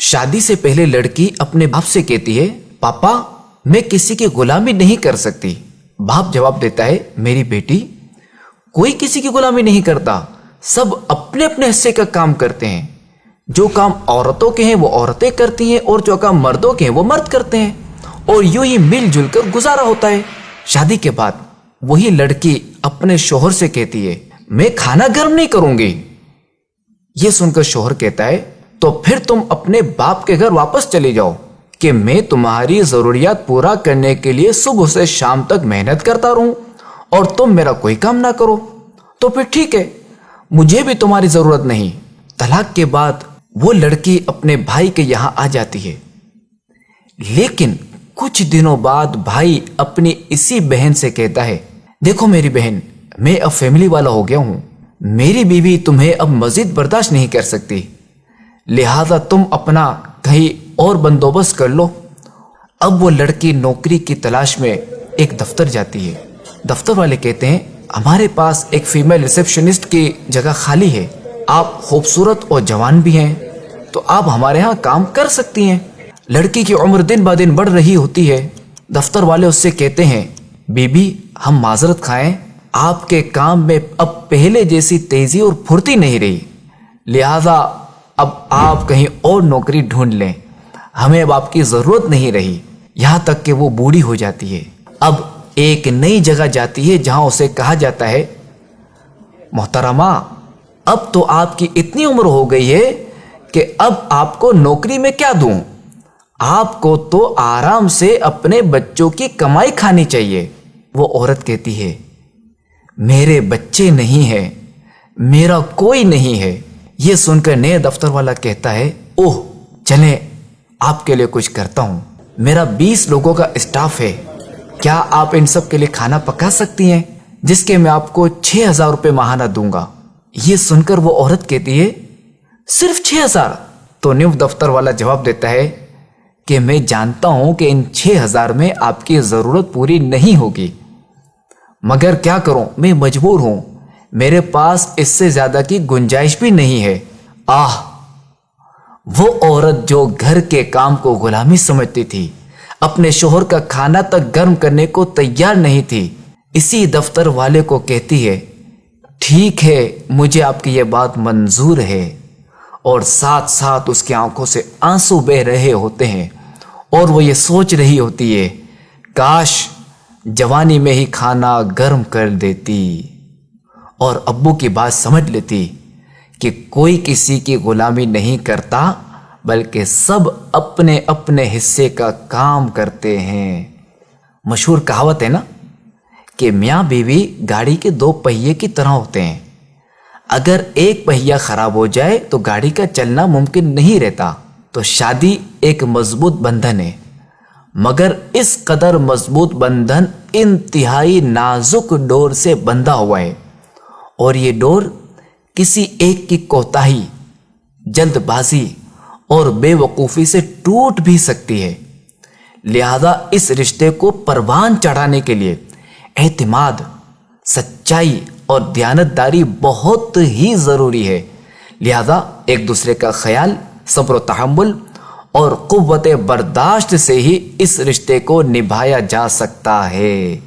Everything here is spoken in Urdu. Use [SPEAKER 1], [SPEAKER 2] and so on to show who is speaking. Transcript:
[SPEAKER 1] شادی سے پہلے لڑکی اپنے باپ سے کہتی ہے، پاپا میں کسی کی غلامی نہیں کر سکتی۔ باپ جواب دیتا ہے، میری بیٹی کوئی کسی کی غلامی نہیں کرتا، سب اپنے اپنے حصے کا کام کرتے ہیں۔ جو کام عورتوں کے ہیں وہ عورتیں کرتی ہیں اور جو کام مردوں کے ہیں وہ مرد کرتے ہیں، اور یوں ہی مل جل کر گزارا ہوتا ہے۔ شادی کے بعد وہی لڑکی اپنے شوہر سے کہتی ہے، میں کھانا گرم نہیں کروں گی۔ یہ سن کر شوہر کہتا ہے، تو پھر تم اپنے باپ کے گھر واپس چلے جاؤ کہ میں تمہاری ضروریات پورا کرنے کے لیے صبح سے شام تک محنت کرتا رہوں اور تم میرا کوئی کام نہ کرو۔ تو پھر ٹھیک ہے، مجھے بھی تمہاری ضرورت نہیں۔ طلاق کے بعد وہ لڑکی اپنے بھائی کے یہاں آ جاتی ہے، لیکن کچھ دنوں بعد بھائی اپنی اسی بہن سے کہتا ہے، دیکھو میری بہن، میں اب فیملی والا ہو گیا ہوں، میری بیوی تمہیں اب مزید برداشت نہیں کر سکتی، لہذا تم اپنا کہیں اور بندوبست کر لو۔ اب وہ لڑکی نوکری کی تلاش میں ایک دفتر جاتی ہے۔ دفتر والے کہتے ہیں، ہمارے پاس ایک فیمیل ریسیپشنسٹ کی جگہ خالی ہے، آپ خوبصورت اور جوان بھی ہیں، تو آپ ہمارے ہاں کام کر سکتی ہیں۔ لڑکی کی عمر دن بہ دن بڑھ رہی ہوتی ہے۔ دفتر والے اس سے کہتے ہیں، بی بی ہم معذرت خواہیں، آپ کے کام میں اب پہلے جیسی تیزی اور پھرتی نہیں رہی، لہذا اب آپ کہیں اور نوکری ڈھونڈ لیں، ہمیں اب آپ کی ضرورت نہیں رہی۔ یہاں تک کہ وہ بوڑھی ہو جاتی ہے، اب ایک نئی جگہ جاتی ہے جہاں اسے کہا جاتا ہے، محترمہ اب تو آپ کی اتنی عمر ہو گئی ہے کہ اب آپ کو نوکری میں کیا دوں، آپ کو تو آرام سے اپنے بچوں کی کمائی کھانی چاہیے۔ وہ عورت کہتی ہے، میرے بچے نہیں ہیں، میرا کوئی نہیں ہے۔ یہ سن کر نئے دفتر والا کہتا ہے، اوہ چلیں آپ کے لیے کچھ کرتا ہوں، میرا 20 لوگوں کا اسٹاف ہے، کیا آپ ان سب کے لیے کھانا پکا سکتی ہیں، جس کے میں آپ کو 6000 روپے ماہانہ دوں گا۔ یہ سن کر وہ عورت کہتی ہے، صرف 6000؟ تو نیو دفتر والا جواب دیتا ہے کہ میں جانتا ہوں کہ ان 6000 میں آپ کی ضرورت پوری نہیں ہوگی، مگر کیا کروں، میں مجبور ہوں، میرے پاس اس سے زیادہ کی گنجائش بھی نہیں ہے۔ آہ، وہ عورت جو گھر کے کام کو غلامی سمجھتی تھی، اپنے شوہر کا کھانا تک گرم کرنے کو تیار نہیں تھی، اسی دفتر والے کو کہتی ہے، ٹھیک ہے مجھے آپ کی یہ بات منظور ہے، اور ساتھ ساتھ اس کی آنکھوں سے آنسو بہہ رہے ہوتے ہیں اور وہ یہ سوچ رہی ہوتی ہے، کاش جوانی میں ہی کھانا گرم کر دیتی اور ابو کی بات سمجھ لیتی کہ کوئی کسی کی غلامی نہیں کرتا بلکہ سب اپنے اپنے حصے کا کام کرتے ہیں۔ مشہور کہاوت ہے نا کہ میاں بیوی گاڑی کے 2 پہیے کی طرح ہوتے ہیں، اگر ایک پہیہ خراب ہو جائے تو گاڑی کا چلنا ممکن نہیں رہتا۔ تو شادی ایک مضبوط بندھن ہے، مگر اس قدر مضبوط بندھن انتہائی نازک ڈور سے بندھا ہوا ہے، اور یہ ڈور کسی ایک کی کوتاہی، جلد بازی اور بے وقوفی سے ٹوٹ بھی سکتی ہے۔ لہذا اس رشتے کو پروان چڑھانے کے لیے اعتماد، سچائی اور دیانتداری بہت ہی ضروری ہے۔ لہذا ایک دوسرے کا خیال، صبر و تحمل اور قوت برداشت سے ہی اس رشتے کو نبھایا جا سکتا ہے۔